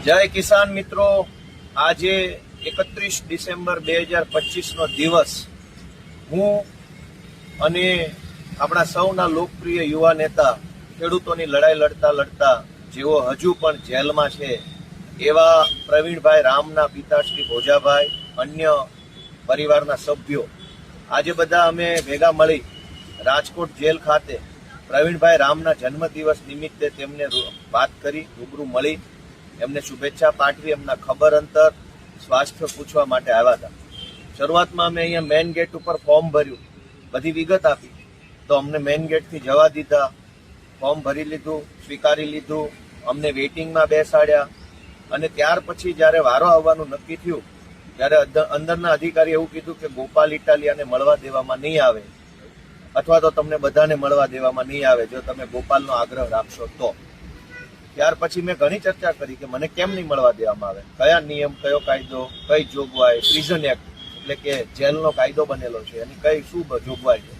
જય કિસાન મિત્રો, આજે 31 ડિસેમ્બર 2025 નો દિવસ હું અને આપણા સૌના લોકપ્રિય યુવા નેતા, ખેડૂતોની લડાઈ લડતા લડતા જેઓ હજુ પણ જેલમાં છે એવા પ્રવીણભાઈ રામના પિતાશ્રી ભોજાભાઈ, અન્ય પરિવારના સભ્યો આજે બધા અમે ભેગા મળી રાજકોટ જેલ ખાતે પ્રવીણભાઈ રામના જન્મદિવસ નિમિત્તે તેમને વાત કરી, રૂબરૂ મળી, એમને શુભેચ્છા પાઠવી, એમના ખબર અંતર, સ્વાસ્થ્ય પૂછવા માટે આવ્યા હતા. શરૂઆતમાં અમે અહીંયા મેઇન ગેટ ઉપર ફોર્મ ભર્યું, બધી વિગત આપી, તો અમને મેઇન ગેટથી જવા દીધા, ફોર્મ ભરી લીધું, સ્વીકારી લીધું, અમને વેઇટિંગમાં બેસાડ્યા. અને ત્યાર પછી જ્યારે વારો આવવાનું નક્કી થયું ત્યારે અંદરના અધિકારી એવું કીધું કે ગોપાલ ઇટાલિયાને મળવા દેવામાં નહીં આવે, અથવા તો તમને બધાને મળવા દેવામાં નહીં આવે જો તમે ગોપાલનો આગ્રહ રાખશો તો. ત્યાર પછી મેં ઘણી ચર્ચા કરી કે મને કેમ નહીં મળવા દેવામાં આવે, કયા નિયમ, કયો કાયદો, કઈ જોગવાઈ, પ્રિઝન એક્ટ એટલે કે જેલનો કાયદો બનેલો છે, એની કઈ શું જોગવાઈ છે.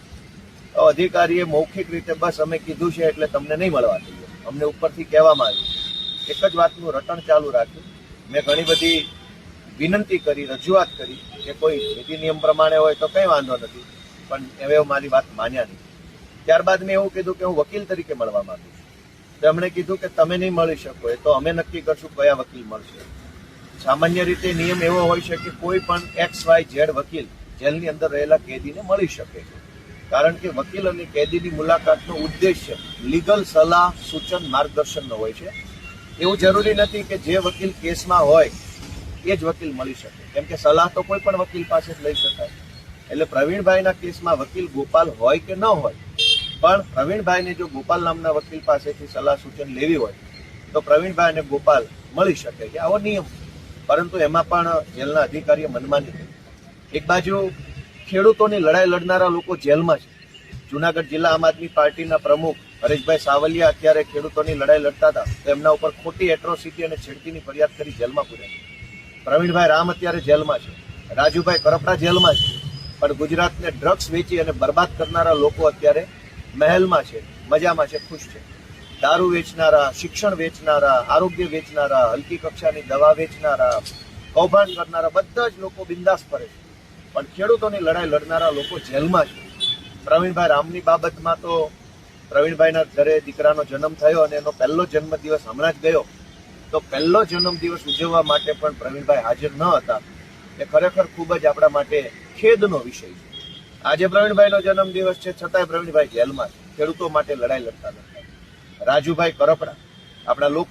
તો અધિકારીએ મૌખિક રીતે બસ અમે કીધું છે એટલે તમને નહીં મળવા દઈએ, અમને ઉપરથી કહેવામાં આવ્યું. એક જ વાતનું રટણ ચાલુ રાખ્યું. મેં ઘણી બધી વિનંતી કરી, રજૂઆત કરી કે કોઈ નીતિ નિયમ પ્રમાણે હોય તો કંઈ વાંધો નથી, પણ હવે મારી વાત માન્યા નહીં. ત્યારબાદ મેં એવું કીધું કે હું વકીલ તરીકે મળવા માંગુ છું. તો એમણે કીધું કે તમે નહીં મળી શકો, એ તો અમે નક્કી કરશું કયા વકીલ મળશે. સામાન્ય રીતે નિયમ એવો હોય છે કે કોઈ પણ XYZ વકીલ જેલની અંદર રહેલા કેદીને મળી શકે છે, કારણ કે વકીલ અને કેદીની મુલાકાતનો ઉદ્દેશ્ય લીગલ સલાહ, સૂચન, માર્ગદર્શનનો હોય છે. એવું જરૂરી નથી કે જે વકીલ કેસમાં હોય એ જ વકીલ મળી શકે, કેમ કે સલાહ તો કોઈ પણ વકીલ પાસે જ લઈ શકાય. એટલે પ્રવીણભાઈના કેસમાં વકીલ ગોપાલ હોય કે ન હોય, પણ પ્રવીણભાઈને જો ગોપાલ નામના વકીલ પાસેથી સલાહ સૂચન લેવી હોય તો પ્રવીણભાઈ અને ગોપાલ મળી શકે છે, આવો નિયમ. પરંતુ એમાં પણ જેલના અધિકારીએ મનમાની કરી. એક બાજુ ખેડૂતોની લડાઈ લડનારા લોકો જેલમાં છે. જુનાગઢ જિલ્લા આમ આદમી પાર્ટીના પ્રમુખ હરેશભાઈ સાવલિયા અત્યારે ખેડૂતોની લડાઈ લડતા હતા તો એમના ઉપર ખોટી એટ્રોસિટી અને છેડતીની ફરિયાદ કરી જેલમાં પૂર્યા. પ્રવીણભાઈ રામ અત્યારે જેલમાં છે, રાજુભાઈ કરપડા જેલમાં છે, પણ ગુજરાતને ડ્રગ્સ વેચી અને બરબાદ કરનારા લોકો અત્યારે મહેલમાં છે, મજામાં છે, ખુશ છે. દારૂ વેચનારા, શિક્ષણ વેચનારા, આરોગ્ય વેચનારા, હલકી કક્ષાની દવા વેચનારા, કૌભાંડ કરનારા બધા જ લોકો બિંદાસ ફરે છે, પણ ખેડૂતોની લડાઈ લડનારા લોકો જેલમાં છે. પ્રવીણભાઈ રામની બાબતમાં તો પ્રવીણભાઈના ઘરે દીકરાનો જન્મ થયો અને એનો પહેલો જન્મદિવસ હમણાં જ ગયો, તો પહેલો જન્મદિવસ ઉજવવા માટે પણ પ્રવીણભાઈ હાજર ન હતા. એ ખરેખર ખૂબ જ આપણા માટે ખેદનો વિષય છે. આજે પ્રવીણભાઈનો જન્મદિવસ છે, છતાંય પ્રવીણભાઈ જેલમાં છે, ખેડૂતો માટે લડાઈ લડતા લડતા. રાજુભાઈ કરપડા આપણા લોક